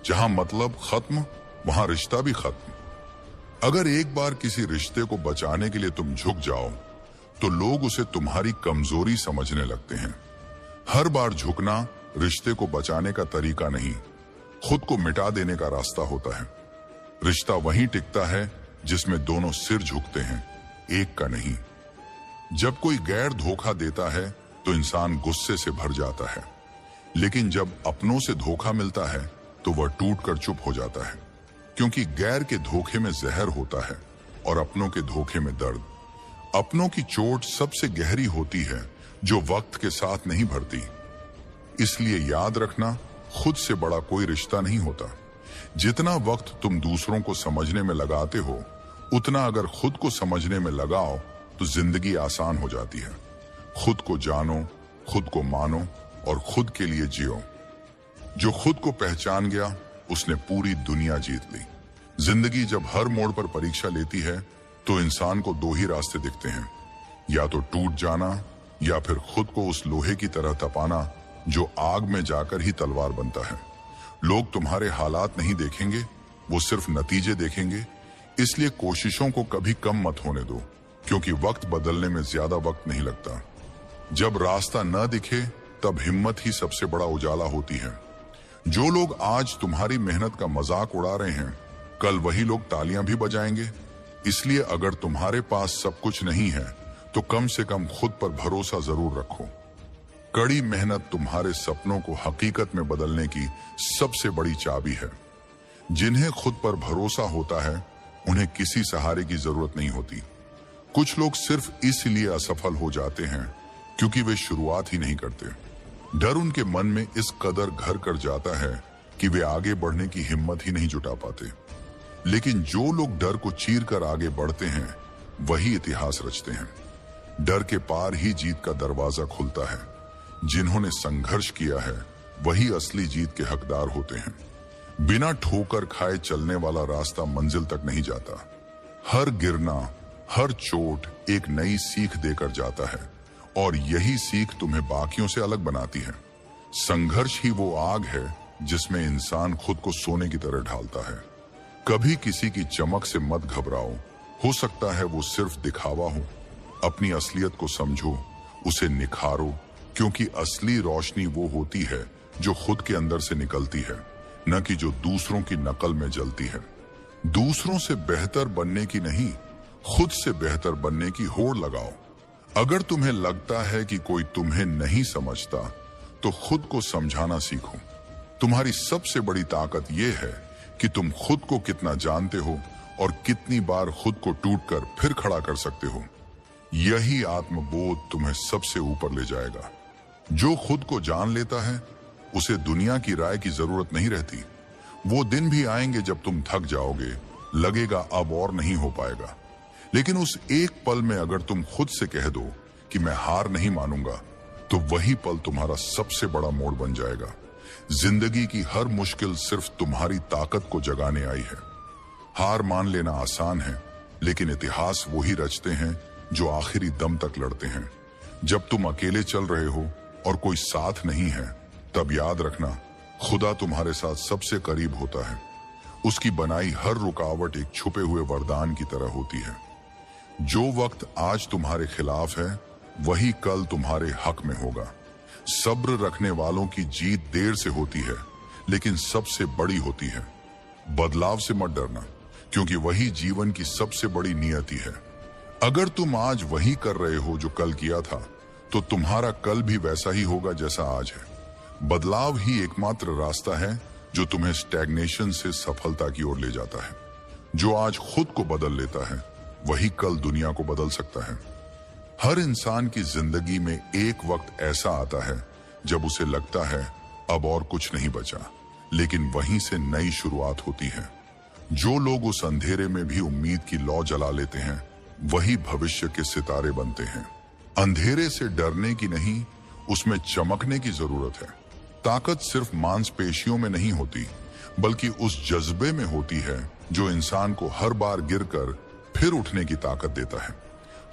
जहां मतलब खत्म, वहां रिश्ता भी खत्म। अगर एक बार किसी रिश्ते को बचाने के लिए तुम झुक जाओ, तो लोग उसे तुम्हारी कमजोरी समझने लगते हैं। हर बार झुकना रिश्ते को बचाने का तरीका नहीं, खुद को मिटा देने का रास्ता होता है। रिश्ता वहीं टिकता है जिसमें दोनों सिर झुकते हैं, एक का नहीं। जब कोई गैर धोखा देता है तो इंसान गुस्से से भर जाता है, लेकिन जब अपनों से धोखा मिलता है तो वह टूटकर चुप हो जाता है, क्योंकि गैर के धोखे में जहर होता है और अपनों के धोखे में दर्द। अपनों की चोट सबसे गहरी होती है, जो वक्त के साथ नहीं भरती। इसलिए याद रखना, खुद से बड़ा कोई रिश्ता नहीं होता। जितना वक्त तुम दूसरों को समझने में लगाते हो, उतना अगर खुद को समझने में लगाओ तो जिंदगी आसान हो जाती है। खुद को जानो, खुद को मानो और खुद के लिए जियो। जो खुद को पहचान गया, उसने पूरी दुनिया जीत ली। जिंदगी जब हर मोड़ पर परीक्षा लेती है, तो इंसान को दो ही रास्ते दिखते हैं, या तो टूट जाना या फिर खुद को उस लोहे की तरह तपाना जो आग में जाकर ही तलवार बनता है। लोग तुम्हारे हालात नहीं देखेंगे, वो सिर्फ नतीजे देखेंगे। इसलिए कोशिशों को कभी कम मत होने दो, क्योंकि वक्त बदलने में ज्यादा वक्त नहीं लगता। जब रास्ता न दिखे, तब हिम्मत ही सबसे बड़ा उजाला होती है। जो लोग आज तुम्हारी मेहनत का मजाक उड़ा रहे हैं, कल वही लोग तालियां भी बजाएंगे। इसलिए अगर तुम्हारे पास सब कुछ नहीं है, तो कम से कम खुद पर भरोसा जरूर रखो। कड़ी मेहनत तुम्हारे सपनों को हकीकत में बदलने की सबसे बड़ी चाबी है। जिन्हें खुद पर भरोसा होता है, उन्हें किसी सहारे की जरूरत नहीं होती। कुछ लोग सिर्फ इसलिए असफल हो जाते हैं क्योंकि वे शुरुआत ही नहीं करते। डर उनके मन में इस कदर घर कर जाता है कि वे आगे बढ़ने की हिम्मत ही नहीं जुटा पाते। लेकिन जो लोग डर को चीर कर आगे बढ़ते हैं, वही इतिहास रचते हैं। डर के पार ही जीत का दरवाजा खुलता है। जिन्होंने संघर्ष किया है, वही असली जीत के हकदार होते हैं। बिना ठोकर खाए चलने वाला रास्ता मंजिल तक नहीं जाता। हर गिरना, हर चोट एक नई सीख देकर जाता है, और यही सीख तुम्हें बाकियों से अलग बनाती है। संघर्ष ही वो आग है जिसमें इंसान खुद को सोने की तरह ढालता है। कभी किसी की चमक से मत घबराओ, हो सकता है वो सिर्फ दिखावा हो। अपनी असलियत को समझो, उसे निखारो, क्योंकि असली रोशनी वो होती है जो खुद के अंदर से निकलती है, न कि जो दूसरों की नकल में जलती है। दूसरों से बेहतर बनने की नहीं, खुद से बेहतर बनने की होड़ लगाओ। अगर तुम्हें लगता है कि कोई तुम्हें नहीं समझता, तो खुद को समझाना सीखो। तुम्हारी सबसे बड़ी ताकत यह है कि तुम खुद को कितना जानते हो और कितनी बार खुद को टूटकर फिर खड़ा कर सकते हो। यही आत्मबोध तुम्हें सबसे ऊपर ले जाएगा। जो खुद को जान लेता है, उसे दुनिया की राय की जरूरत नहीं रहती। वो दिन भी आएंगे जब तुम थक जाओगे, लगेगा अब और नहीं हो पाएगा। लेकिन उस एक पल में अगर तुम खुद से कह दो कि मैं हार नहीं मानूंगा, तो वही पल तुम्हारा सबसे बड़ा मोड़ बन जाएगा। जिंदगी की हर मुश्किल सिर्फ तुम्हारी ताकत को जगाने आई है। हार मान लेना आसान है, लेकिन इतिहास वही रचते हैं जो आखिरी दम तक लड़ते हैं। जब तुम अकेले चल रहे हो और कोई साथ नहीं है, तब याद रखना, खुदा तुम्हारे साथ सबसे करीब होता है। उसकी बनाई हर रुकावट एक छुपे हुए वरदान की तरह होती है। जो वक्त आज तुम्हारे खिलाफ है, वही कल तुम्हारे हक में होगा। सब्र रखने वालों की जीत देर से होती है, लेकिन सबसे बड़ी होती है। बदलाव से मत डरना, क्योंकि वही जीवन की सबसे बड़ी नियति है। अगर तुम आज वही कर रहे हो जो कल किया था, तो तुम्हारा कल भी वैसा ही होगा जैसा आज है। बदलाव ही एकमात्र रास्ता है जो तुम्हें स्टैग्नेशन से सफलता की ओर ले जाता है। जो आज खुद को बदल लेता है, वही कल दुनिया को बदल सकता है। हर इंसान की जिंदगी में एक वक्त ऐसा आता है जब उसे लगता है अब और कुछ नहीं बचा, लेकिन वहीं से नई शुरुआत होती है। जो लोग उस अंधेरे में भी उम्मीद की लौ जला लेते हैं, वही भविष्य के सितारे बनते हैं। अंधेरे से डरने की नहीं, उसमें चमकने की जरूरत है। ताकत सिर्फ मांसपेशियों में नहीं होती, बल्कि उस जज्बे में होती है जो इंसान को हर बार गिरकर फिर उठने की ताकत देता है।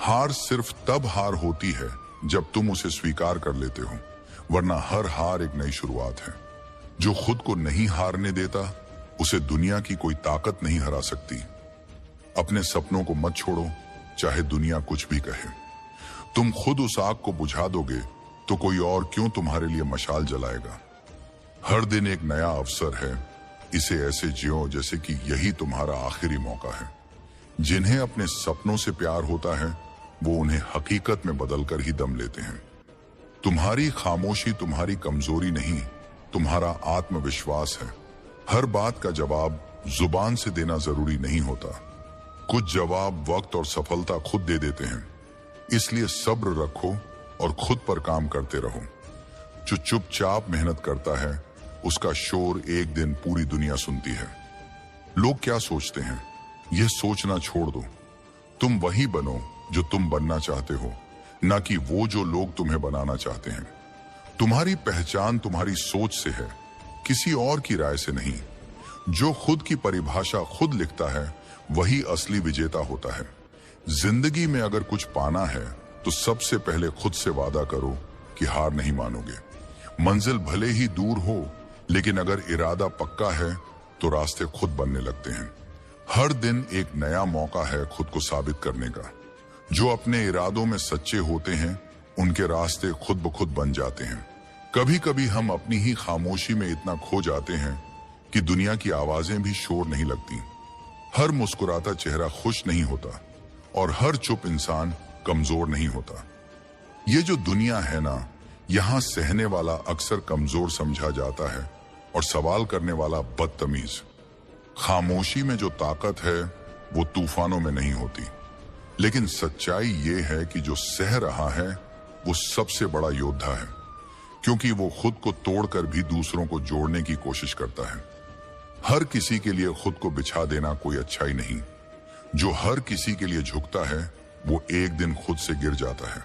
हार सिर्फ तब हार होती है जब तुम उसे स्वीकार कर लेते हो, वरना हर हार एक नई शुरुआत है। जो खुद को नहीं हारने देता, उसे दुनिया की कोई ताकत नहीं हरा सकती। अपने सपनों को मत छोड़ो, चाहे दुनिया कुछ भी कहे। तुम खुद उस आग को बुझा दोगे तो कोई और क्यों तुम्हारे लिए मशाल जलाएगा। हर दिन एक नया अवसर है, इसे ऐसे जियो जैसे कि यही तुम्हारा आखिरी मौका है। जिन्हें अपने सपनों से प्यार होता है वो उन्हें हकीकत में बदलकर ही दम लेते हैं। तुम्हारी खामोशी तुम्हारी कमजोरी नहीं, तुम्हारा आत्मविश्वास है। हर बात का जवाब जुबान से देना जरूरी नहीं होता। कुछ जवाब वक्त और सफलता खुद दे देते हैं। इसलिए सब्र रखो और खुद पर काम करते रहो। जो चुपचाप मेहनत करता है उसका शोर एक दिन पूरी दुनिया सुनती है। लोग क्या सोचते हैं यह सोचना छोड़ दो। तुम वही बनो जो तुम बनना चाहते हो, ना कि वो जो लोग तुम्हें बनाना चाहते हैं। तुम्हारी पहचान तुम्हारी सोच से है, किसी और की राय से नहीं। जो खुद की परिभाषा खुद लिखता है वही असली विजेता होता है। जिंदगी में अगर कुछ पाना है तो सबसे पहले खुद से वादा करो कि हार नहीं मानोगे। मंजिल भले ही दूर हो, लेकिन अगर इरादा पक्का है तो रास्ते खुद बनने लगते हैं। हर दिन एक नया मौका है खुद को साबित करने का। जो अपने इरादों में सच्चे होते हैं उनके रास्ते खुद ब खुद बन जाते हैं। कभी कभी हम अपनी ही खामोशी में इतना खो जाते हैं कि दुनिया की आवाजें भी शोर नहीं लगती। हर मुस्कुराता चेहरा खुश नहीं होता और हर चुप इंसान कमजोर नहीं होता। ये जो दुनिया है ना, यहाँ सहने वाला अक्सर कमजोर समझा जाता है और सवाल करने वाला बदतमीज। खामोशी में जो ताकत है वो तूफानों में नहीं होती, लेकिन सच्चाई ये है कि जो सह रहा है वो सबसे बड़ा योद्धा है, क्योंकि वो खुद को तोड़कर भी दूसरों को जोड़ने की कोशिश करता है। हर किसी के लिए खुद को बिछा देना कोई अच्छाई नहीं। जो हर किसी के लिए झुकता है वो एक दिन खुद से गिर जाता है।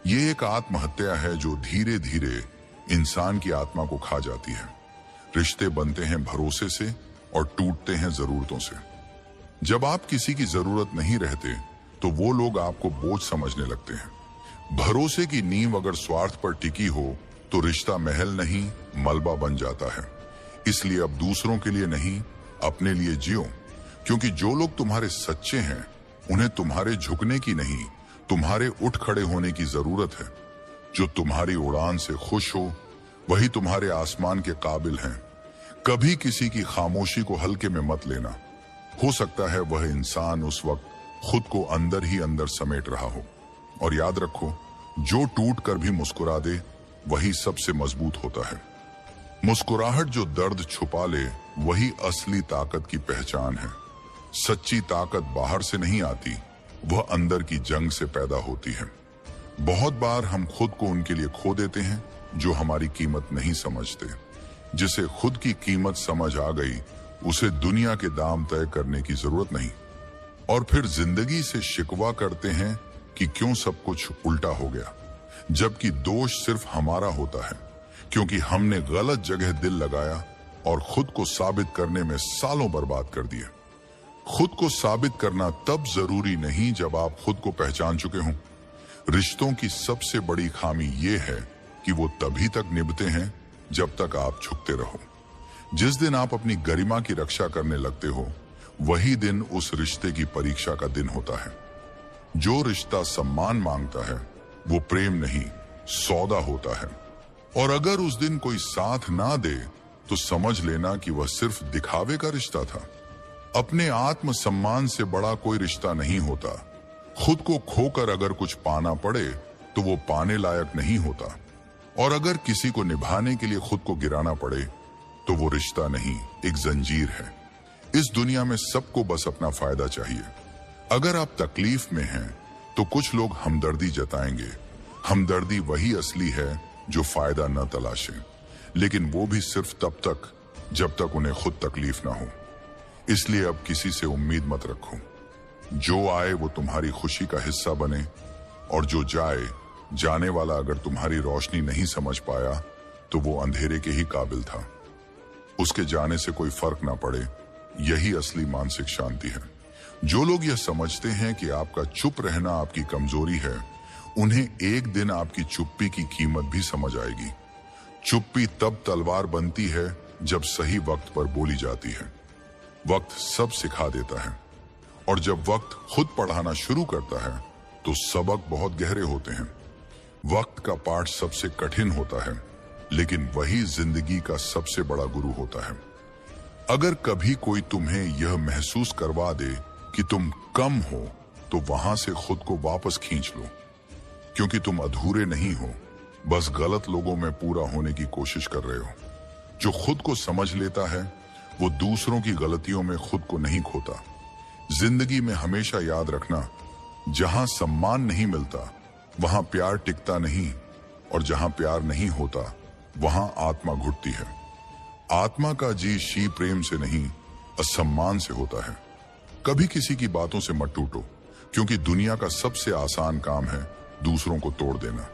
ये एक आत्महत्या है जो धीरे धीरे इंसान की आत्मा को खा जाती है। रिश्ते बनते हैं भरोसे से और टूटते हैं जरूरतों से। जब आप किसी की जरूरत नहीं रहते तो वो लोग आपको बोझ समझने लगते हैं। भरोसे की नींव अगर स्वार्थ पर टिकी हो तो रिश्ता महल नहीं मलबा बन जाता है। इसलिए अब दूसरों के लिए नहीं, अपने लिए जियो, क्योंकि जो लोग तुम्हारे सच्चे हैं उन्हें तुम्हारे झुकने की नहीं, तुम्हारे उठ खड़े होने की जरूरत है। जो तुम्हारी उड़ान से खुश हो वही तुम्हारे आसमान के काबिल हैं। कभी किसी की खामोशी को हल्के में मत लेना। हो सकता है वह इंसान उस वक्त खुद को अंदर ही अंदर समेट रहा हो। और याद रखो, जो टूट कर भी मुस्कुरा दे वही सबसे मजबूत होता है। मुस्कुराहट जो दर्द छुपा ले वही असली ताकत की पहचान है। सच्ची ताकत बाहर से नहीं आती, वह अंदर की जंग से पैदा होती है। बहुत बार हम खुद को उनके लिए खो देते हैं जो हमारी कीमत नहीं समझते। जिसे खुद की कीमत समझ आ गई उसे दुनिया के दाम तय करने की जरूरत नहीं। और फिर जिंदगी से शिकवा करते हैं कि क्यों सब कुछ उल्टा हो गया, जबकि दोष सिर्फ हमारा होता है, क्योंकि हमने गलत जगह दिल लगाया और खुद को साबित करने में सालों बर्बाद कर दिए। खुद को साबित करना तब जरूरी नहीं जब आप खुद को पहचान चुके हों। रिश्तों की सबसे बड़ी खामी यह है कि वो तभी तक निभते हैं जब तक आप झुकते रहो। जिस दिन आप अपनी गरिमा की रक्षा करने लगते हो वही दिन उस रिश्ते की परीक्षा का दिन होता है। जो रिश्ता सम्मान मांगता है वो प्रेम नहीं सौदा होता है। और अगर उस दिन कोई साथ ना दे तो समझ लेना कि वह सिर्फ दिखावे का रिश्ता था। अपने आत्म सम्मान से बड़ा कोई रिश्ता नहीं होता। खुद को खोकर अगर कुछ पाना पड़े तो वो पाने लायक नहीं होता। और अगर किसी को निभाने के लिए खुद को गिराना पड़े तो वो रिश्ता नहीं, एक जंजीर है। इस दुनिया में सबको बस अपना फायदा चाहिए। अगर आप तकलीफ में हैं तो कुछ लोग हमदर्दी जताएंगे। हमदर्दी वही असली है जो फायदा न तलाशे, लेकिन वो भी सिर्फ तब तक जब तक उन्हें खुद तकलीफ ना हो। इसलिए अब किसी से उम्मीद मत रखो। जो आए वो तुम्हारी खुशी का हिस्सा बने, और जो जाए, जाने वाला अगर तुम्हारी रोशनी नहीं समझ पाया तो वो अंधेरे के ही काबिल था। उसके जाने से कोई फर्क ना पड़े, यही असली मानसिक शांति है। जो लोग यह समझते हैं कि आपका चुप रहना आपकी कमजोरी है, उन्हें एक दिन आपकी चुप्पी की कीमत भी समझ आएगी। चुप्पी तब तलवार बनती है जब सही वक्त पर बोली जाती है। वक्त सब सिखा देता है, और जब वक्त खुद पढ़ाना शुरू करता है तो सबक बहुत गहरे होते हैं। वक्त का पाठ सबसे कठिन होता है, लेकिन वही जिंदगी का सबसे बड़ा गुरु होता है। अगर कभी कोई तुम्हें यह महसूस करवा दे कि तुम कम हो, तो वहां से खुद को वापस खींच लो, क्योंकि तुम अधूरे नहीं हो, बस गलत लोगों में पूरा होने की कोशिश कर रहे हो। जो खुद को समझ लेता है वो दूसरों की गलतियों में खुद को नहीं खोता। जिंदगी में हमेशा याद रखना, जहां सम्मान नहीं मिलता वहां प्यार टिकता नहीं, और जहां प्यार नहीं होता वहां आत्मा घुटती है। आत्मा का जी शी प्रेम से नहीं, असम्मान से होता है। कभी किसी की बातों से मत टूटो, क्योंकि दुनिया का सबसे आसान काम है दूसरों को तोड़ देना,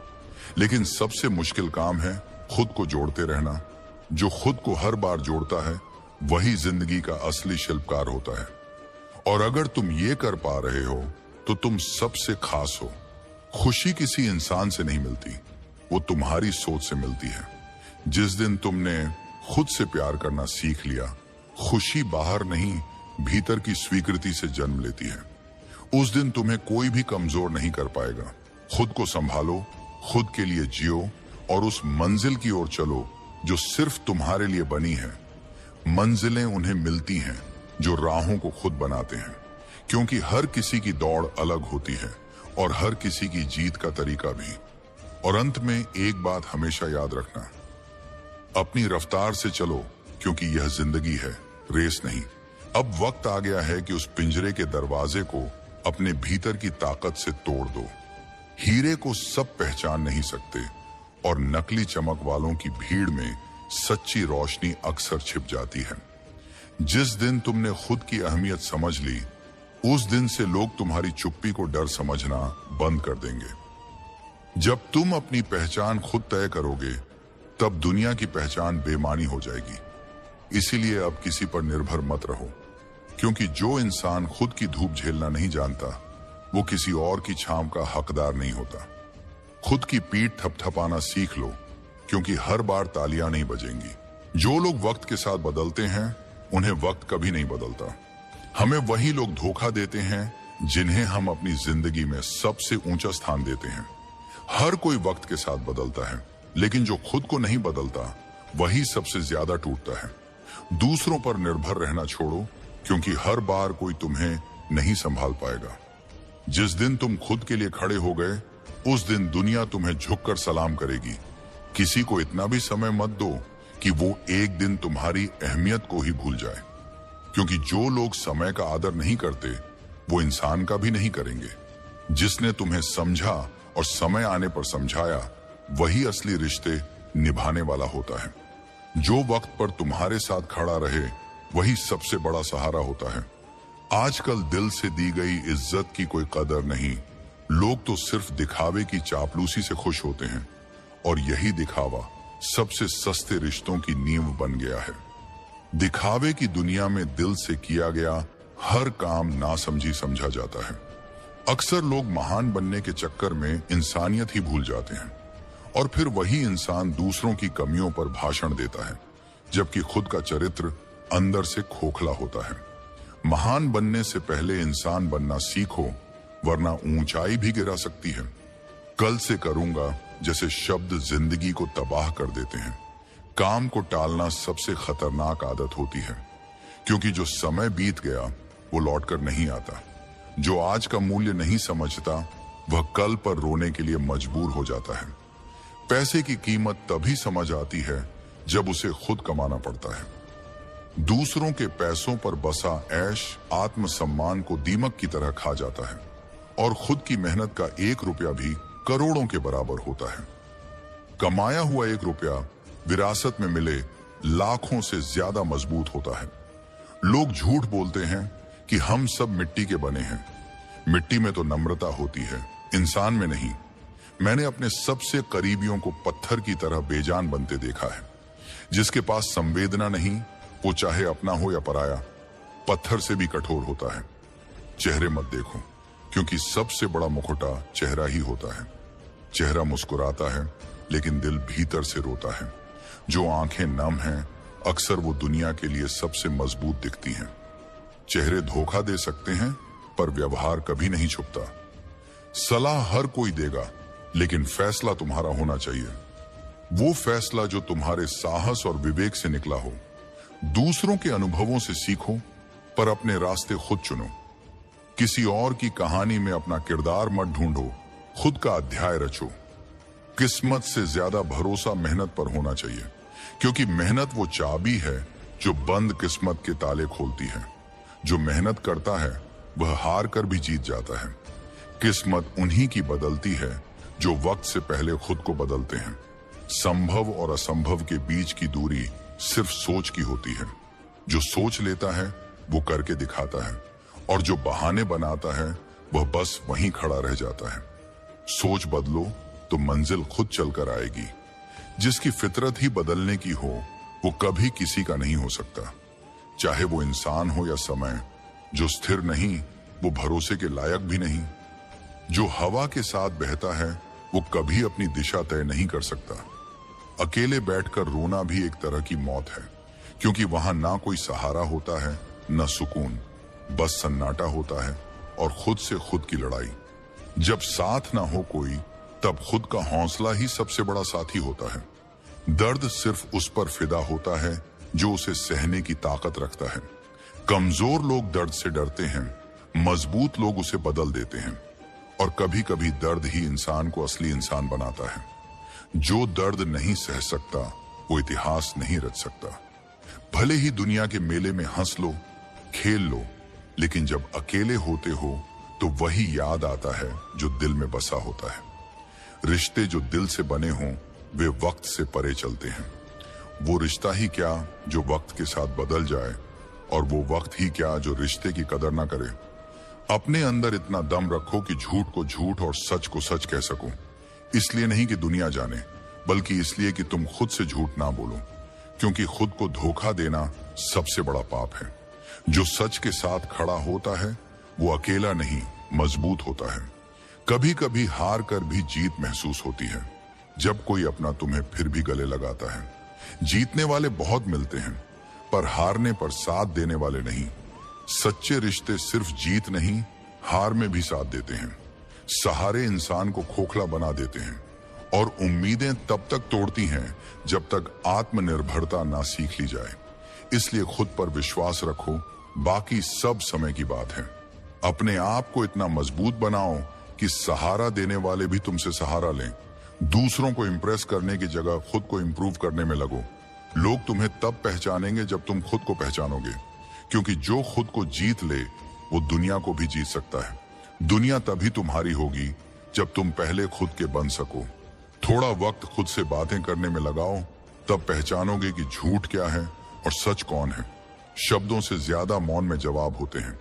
लेकिन सबसे मुश्किल काम है खुद को जोड़ते रहना। जो खुद को हर बार जोड़ता है वही जिंदगी का असली शिल्पकार होता है। और अगर तुम ये कर पा रहे हो तो तुम सबसे खास हो। खुशी किसी इंसान से नहीं मिलती, वो तुम्हारी सोच से मिलती है। जिस दिन तुमने खुद से प्यार करना सीख लिया, खुशी बाहर नहीं भीतर की स्वीकृति से जन्म लेती है। उस दिन तुम्हें कोई भी कमजोर नहीं कर पाएगा। खुद को संभालो, खुद के लिए जियो, और उस मंजिल की ओर चलो जो सिर्फ तुम्हारे लिए बनी है। मंजिलें उन्हें मिलती हैं जो राहों को खुद बनाते हैं, क्योंकि हर किसी की दौड़ अलग होती है और हर किसी की जीत का तरीका भी। और अंत में एक बात हमेशा याद रखना, अपनी रफ्तार से चलो, क्योंकि यह जिंदगी है, रेस नहीं। अब वक्त आ गया है कि उस पिंजरे के दरवाजे को अपने भीतर की ताकत से तोड़ दो। हीरे को सब पहचान नहीं सकते, और नकली चमक वालों की भीड़ में सच्ची रोशनी अक्सर छिप जाती है। जिस दिन तुमने खुद की अहमियत समझ ली, उस दिन से लोग तुम्हारी चुप्पी को डर समझना बंद कर देंगे। जब तुम अपनी पहचान खुद तय करोगे, तब दुनिया की पहचान बेमानी हो जाएगी। इसीलिए अब किसी पर निर्भर मत रहो, क्योंकि जो इंसान खुद की धूप झेलना नहीं जानता, वो किसी और की छांव का हकदार नहीं होता। खुद की पीठ थपथपाना सीख लो, क्योंकि हर बार तालियां नहीं बजेंगी। जो लोग वक्त के साथ बदलते हैं, उन्हें वक्त कभी नहीं बदलता। हमें वही लोग धोखा देते हैं जिन्हें हम अपनी जिंदगी में सबसे ऊंचा स्थान देते हैं। हर कोई वक्त के साथ बदलता है, लेकिन जो खुद को नहीं बदलता वही सबसे ज्यादा टूटता है। दूसरों पर निर्भर रहना छोड़ो, क्योंकि हर बार कोई तुम्हें नहीं संभाल पाएगा। जिस दिन तुम खुद के लिए खड़े हो गए, उस दिन दुनिया तुम्हें झुककर सलाम करेगी। किसी को इतना भी समय मत दो कि वो एक दिन तुम्हारी अहमियत को ही भूल जाए, क्योंकि जो लोग समय का आदर नहीं करते, वो इंसान का भी नहीं करेंगे। जिसने तुम्हें समझा और समय आने पर समझाया, वही असली रिश्ते निभाने वाला होता है। जो वक्त पर तुम्हारे साथ खड़ा रहे, वही सबसे बड़ा सहारा होता है। आजकल दिल से दी गई इज्जत की कोई कदर नहीं। लोग तो सिर्फ दिखावे की चापलूसी से खुश होते हैं, और यही दिखावा सबसे सस्ते रिश्तों की नींव बन गया है। दिखावे की दुनिया में दिल से किया गया हर काम नासमझी समझा जाता है। अक्सर लोग महान बनने के चक्कर में इंसानियत ही भूल जाते हैं, और फिर वही इंसान दूसरों की कमियों पर भाषण देता है, जबकि खुद का चरित्र अंदर से खोखला होता है। महान बनने से पहले इंसान बनना सीखो, वरना ऊंचाई भी गिरा सकती है। कल से करूंगा जैसे शब्द जिंदगी को तबाह कर देते हैं। काम को टालना सबसे खतरनाक आदत होती है, क्योंकि जो समय बीत गया वो लौटकर नहीं आता। जो आज का मूल्य नहीं समझता, वह कल पर रोने के लिए मजबूर हो जाता है। पैसे की कीमत तभी समझ आती है जब उसे खुद कमाना पड़ता है। दूसरों के पैसों पर बसा ऐश आत्मसम्मान को दीमक की तरह खा जाता है, और खुद की मेहनत का 1 रुपया भी करोड़ों के बराबर होता है। कमाया हुआ 1 रुपया विरासत में मिले लाखों से ज्यादा मजबूत होता है। लोग झूठ बोलते हैं कि हम सब मिट्टी के बने हैं। मिट्टी में तो नम्रता होती है, इंसान में नहीं। मैंने अपने सबसे करीबियों को पत्थर की तरह बेजान बनते देखा है। जिसके पास संवेदना नहीं, वो चाहे अपना हो या पराया, पत्थर से भी कठोर होता है। चेहरे मत देखो, क्योंकि सबसे बड़ा मुखौटा चेहरा ही होता है। चेहरा मुस्कुराता है, लेकिन दिल भीतर से रोता है। जो आंखें नम हैं, अक्सर वो दुनिया के लिए सबसे मजबूत दिखती हैं। चेहरे धोखा दे सकते हैं, पर व्यवहार कभी नहीं छुपता। सलाह हर कोई देगा, लेकिन फैसला तुम्हारा होना चाहिए। वो फैसला जो तुम्हारे साहस और विवेक से निकला हो। दूसरों के अनुभवों से सीखो, पर अपने रास्ते खुद चुनो। किसी और की कहानी में अपना किरदार मत ढूंढो, खुद का अध्याय रचो। किस्मत से ज्यादा भरोसा मेहनत पर होना चाहिए, क्योंकि मेहनत वो चाबी है जो बंद किस्मत के ताले खोलती है। जो मेहनत करता है वह हार कर भी जीत जाता है। किस्मत उन्हीं की बदलती है जो वक्त से पहले खुद को बदलते हैं। संभव और असंभव के बीच की दूरी सिर्फ सोच की होती है। जो सोच लेता है वो करके दिखाता है, और जो बहाने बनाता है वह बस वहीं खड़ा रह जाता है। सोच बदलो तो मंजिल खुद चलकर आएगी। जिसकी फितरत ही बदलने की हो, वो कभी किसी का नहीं हो सकता। चाहे वो इंसान हो या समय। जो स्थिर नहीं, वो भरोसे के लायक भी नहीं। जो हवा के साथ बहता है, वो कभी अपनी दिशा तय नहीं कर सकता। अकेले बैठकर रोना भी एक तरह की मौत है, क्योंकि वहां ना कोई सहारा होता है, न सुकून, बस सन्नाटा होता है और खुद से खुद की लड़ाई। जब साथ ना हो कोई, तब खुद का हौसला ही सबसे बड़ा साथी होता है। दर्द सिर्फ उस पर फिदा होता है जो उसे सहने की ताकत रखता है। कमजोर लोग दर्द से डरते हैं, मजबूत लोग उसे बदल देते हैं। और कभी कभी दर्द ही इंसान को असली इंसान बनाता है। जो दर्द नहीं सह सकता, वो इतिहास नहीं रच सकता। भले ही दुनिया के मेले में हंस लो, खेल लो, लेकिन जब अकेले होते हो तो वही याद आता है जो दिल में बसा होता है। रिश्ते जो दिल से बने हों, वे वक्त से परे चलते हैं। वो रिश्ता ही क्या जो वक्त के साथ बदल जाए, और वो वक्त ही क्या जो रिश्ते की कदर ना करे। अपने अंदर इतना दम रखो कि झूठ को झूठ और सच को सच कह सको। इसलिए नहीं कि दुनिया जाने, बल्कि इसलिए कि तुम खुद से झूठ ना बोलो, क्योंकि खुद को धोखा देना सबसे बड़ा पाप है। जो सच के साथ खड़ा होता है वो अकेला नहीं, मजबूत होता है। कभी कभी हार कर भी जीत महसूस होती है, जब कोई अपना तुम्हें फिर भी गले लगाता है। जीतने वाले बहुत मिलते हैं, पर हारने पर साथ देने वाले नहीं। सच्चे रिश्ते सिर्फ जीत नहीं, हार में भी साथ देते हैं। सहारे इंसान को खोखला बना देते हैं, और उम्मीदें तब तक तोड़ती हैं जब तक आत्मनिर्भरता ना सीख ली जाए। इसलिए खुद पर विश्वास रखो, बाकी सब समय की बात है। अपने आप को इतना मजबूत बनाओ कि सहारा देने वाले भी तुमसे सहारा लें। दूसरों को इंप्रेस करने की जगह खुद को इंप्रूव करने में लगो। लोग तुम्हें तब पहचानेंगे जब तुम खुद को पहचानोगे, क्योंकि जो खुद को जीत ले वो दुनिया को भी जीत सकता है। दुनिया तभी तुम्हारी होगी जब तुम पहले खुद के बन सको। थोड़ा वक्त खुद से बातें करने में लगाओ, तब पहचानोगे कि झूठ क्या है और सच कौन है। शब्दों से ज्यादा मौन में जवाब होते हैं।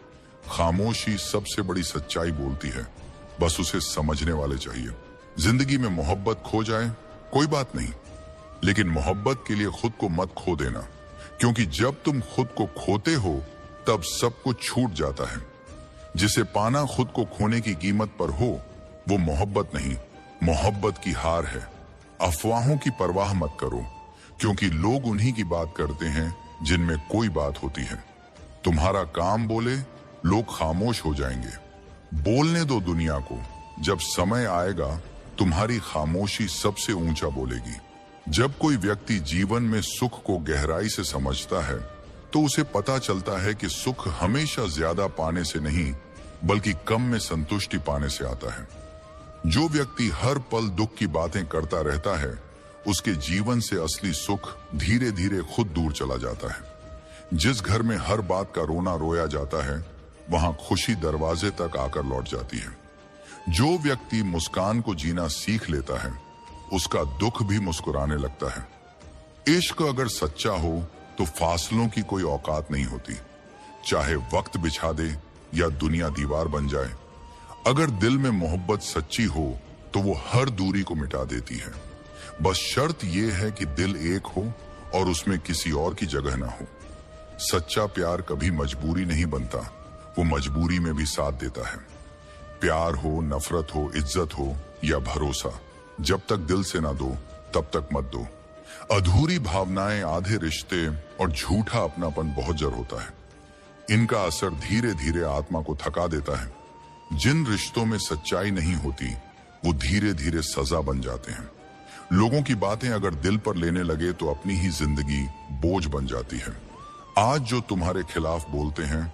खामोशी सबसे बड़ी सच्चाई बोलती है, बस उसे समझने वाले चाहिए। जिंदगी में मोहब्बत खो जाए कोई बात नहीं, लेकिन मोहब्बत के लिए खुद को मत खो देना, क्योंकि जब तुम खुद को खोते हो तब सब कुछ छूट जाता है। जिसे पाना खुद को खोने की कीमत पर हो, वो मोहब्बत नहीं, मोहब्बत की हार है। अफवाहों की परवाह मत करो, क्योंकि लोग उन्हीं की बात करते हैं जिनमें कोई बात होती है। तुम्हारा काम बोले, लोग खामोश हो जाएंगे। बोलने दो दुनिया को, जब समय आएगा तुम्हारी खामोशी सबसे ऊंचा बोलेगी। जब कोई व्यक्ति जीवन में सुख को गहराई से समझता है, तो उसे पता चलता है कि सुख हमेशा ज्यादा पाने से नहीं, बल्कि कम में संतुष्टि पाने से आता है। जो व्यक्ति हर पल दुख की बातें करता रहता है, उसके जीवन से असली सुख धीरे धीरे खुद दूर चला जाता है। जिस घर में हर बात का रोना रोया जाता है, वहां खुशी दरवाजे तक आकर लौट जाती है। जो व्यक्ति मुस्कान को जीना सीख लेता है, उसका दुख भी मुस्कुराने लगता है। इश्क अगर सच्चा हो तो फासलों की कोई औकात नहीं होती, चाहे वक्त बिछा दे या दुनिया दीवार बन जाए। अगर दिल में मोहब्बत सच्ची हो तो वो हर दूरी को मिटा देती है। बस शर्त ये है कि दिल एक हो और उसमें किसी और की जगह ना हो। सच्चा प्यार कभी मजबूरी नहीं बनता, वो मजबूरी में भी साथ देता है। प्यार हो, नफरत हो, इज्जत हो या भरोसा, जब तक दिल से ना दो तब तक मत दो। अधूरी भावनाएं, आधे रिश्ते और झूठा अपनापन बहुत जर होता है। इनका असर धीरे धीरे आत्मा को थका देता है। जिन रिश्तों में सच्चाई नहीं होती वो धीरे धीरे सजा बन जाते हैं। लोगों की बातें अगर दिल पर लेने लगे तो अपनी ही जिंदगी बोझ बन जाती है। आज जो तुम्हारे खिलाफ बोलते हैं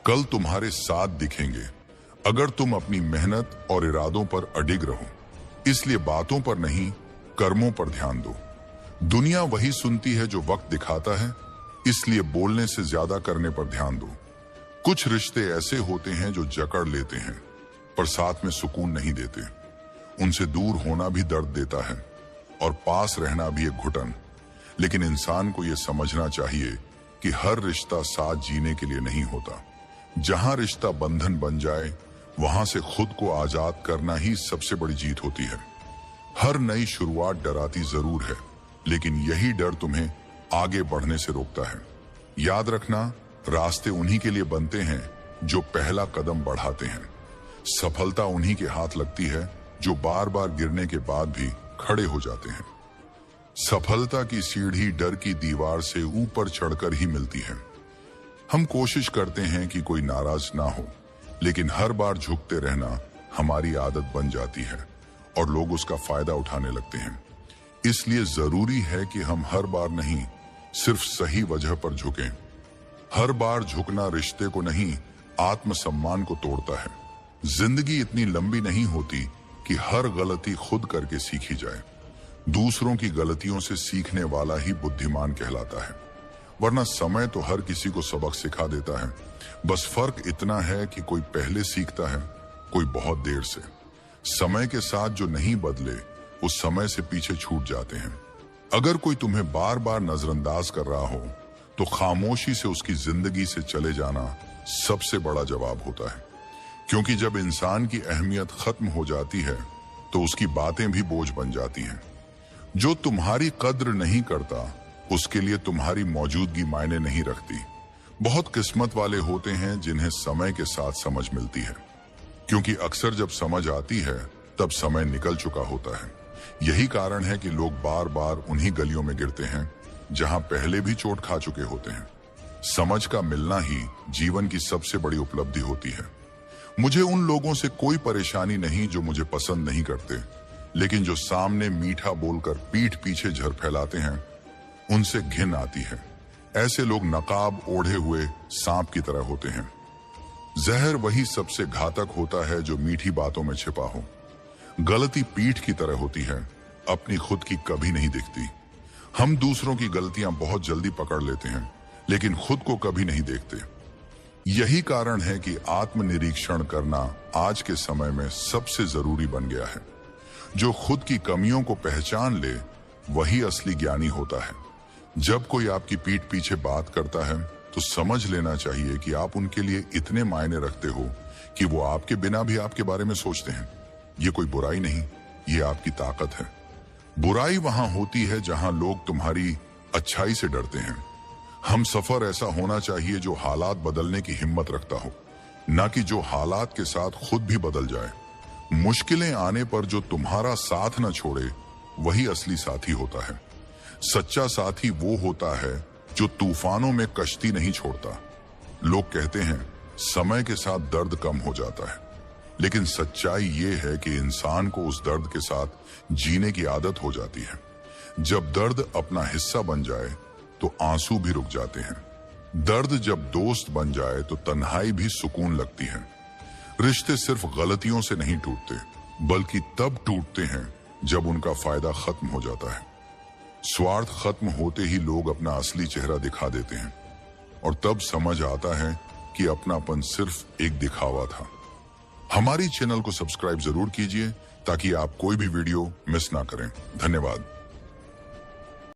कल तुम्हारे साथ दिखेंगे अगर तुम अपनी मेहनत और इरादों पर अडिग रहो। इसलिए बातों पर नहीं, कर्मों पर ध्यान दो। दुनिया वही सुनती है जो वक्त दिखाता है, इसलिए बोलने से ज्यादा करने पर ध्यान दो। कुछ रिश्ते ऐसे होते हैं जो जकड़ लेते हैं पर साथ में सुकून नहीं देते। उनसे दूर होना भी दर्द देता है और पास रहना भी एक घुटन। लेकिन इंसान को यह समझना चाहिए कि हर रिश्ता साथ जीने के लिए नहीं होता। जहां रिश्ता बंधन बन जाए वहां से खुद को आजाद करना ही सबसे बड़ी जीत होती है। हर नई शुरुआत डराती जरूर है, लेकिन यही डर तुम्हें आगे बढ़ने से रोकता है। याद रखना, रास्ते उन्हीं के लिए बनते हैं जो पहला कदम बढ़ाते हैं। सफलता उन्हीं के हाथ लगती है जो बार बार गिरने के बाद भी खड़े हो जाते हैं। सफलता की सीढ़ी डर की दीवार से ऊपर चढ़कर ही मिलती है। हम कोशिश करते हैं कि कोई नाराज ना हो, लेकिन हर बार झुकते रहना हमारी आदत बन जाती है और लोग उसका फायदा उठाने लगते हैं। इसलिए जरूरी है कि हम हर बार नहीं, सिर्फ सही वजह पर झुकें। हर बार झुकना रिश्ते को नहीं, आत्मसम्मान को तोड़ता है। जिंदगी इतनी लंबी नहीं होती कि हर गलती खुद करके सीखी जाए। दूसरों की गलतियों से सीखने वाला ही बुद्धिमान कहलाता है। वरना समय तो हर किसी को सबक सिखा देता है। बस फर्क इतना है कि कोई पहले सीखता है, कोई बहुत देर से। समय के साथ जो नहीं बदले वो समय से पीछे छूट जाते हैं। अगर कोई तुम्हें बार बार नजरअंदाज कर रहा हो तो खामोशी से उसकी जिंदगी से चले जाना सबसे बड़ा जवाब होता है। क्योंकि जब इंसान की अहमियत खत्म हो जाती है तो उसकी बातें भी बोझ बन जाती हैं। जो तुम्हारी कद्र नहीं करता उसके लिए तुम्हारी मौजूदगी मायने नहीं रखती। बहुत किस्मत वाले होते हैं जिन्हें समय के साथ समझ मिलती है, क्योंकि अक्सर जब समझ आती है तब समय निकल चुका होता है। यही कारण है कि लोग बार बार उन्हीं गलियों में गिरते हैं जहां पहले भी चोट खा चुके होते हैं। समझ का मिलना ही जीवन की सबसे बड़ी उपलब्धि होती है। मुझे उन लोगों से कोई परेशानी नहीं जो मुझे पसंद नहीं करते, लेकिन जो सामने मीठा बोलकर पीठ पीछे झर फैलाते हैं उनसे घिन आती है। ऐसे लोग नकाब ओढ़े हुए सांप की तरह होते हैं। जहर वही सबसे घातक होता है जो मीठी बातों में छिपा हो। गलती पीठ की तरह होती है, अपनी खुद की कभी नहीं दिखती। हम दूसरों की गलतियां बहुत जल्दी पकड़ लेते हैं, लेकिन खुद को कभी नहीं देखते। यही कारण है कि आत्मनिरीक्षण करना आज के समय में सबसे जरूरी बन गया है। जो खुद की कमियों को पहचान ले वही असली ज्ञानी होता है। जब कोई आपकी पीठ पीछे बात करता है तो समझ लेना चाहिए कि आप उनके लिए इतने मायने रखते हो कि वो आपके बिना भी आपके बारे में सोचते हैं। ये कोई बुराई नहीं, ये आपकी ताकत है। बुराई वहां होती है जहां लोग तुम्हारी अच्छाई से डरते हैं। हम सफर ऐसा होना चाहिए जो हालात बदलने की हिम्मत रखता हो, ना कि जो हालात के साथ खुद भी बदल जाए। मुश्किलें आने पर जो तुम्हारा साथ न छोड़े वही असली साथी होता है। सच्चा साथी वो होता है जो तूफानों में कश्ती नहीं छोड़ता। लोग कहते हैं समय के साथ दर्द कम हो जाता है, लेकिन सच्चाई ये है कि इंसान को उस दर्द के साथ जीने की आदत हो जाती है। जब दर्द अपना हिस्सा बन जाए तो आंसू भी रुक जाते हैं। दर्द जब दोस्त बन जाए तो तन्हाई भी सुकून लगती है। रिश्ते सिर्फ गलतियों से नहीं टूटते, बल्कि तब टूटते हैं जब उनका फायदा खत्म हो जाता है। स्वार्थ खत्म होते ही लोग अपना असली चेहरा दिखा देते हैं और तब समझ आता है कि अपनापन सिर्फ एक दिखावा था। हमारी चैनल को सब्सक्राइब जरूर कीजिए ताकि आप कोई भी वीडियो मिस ना करें। धन्यवाद।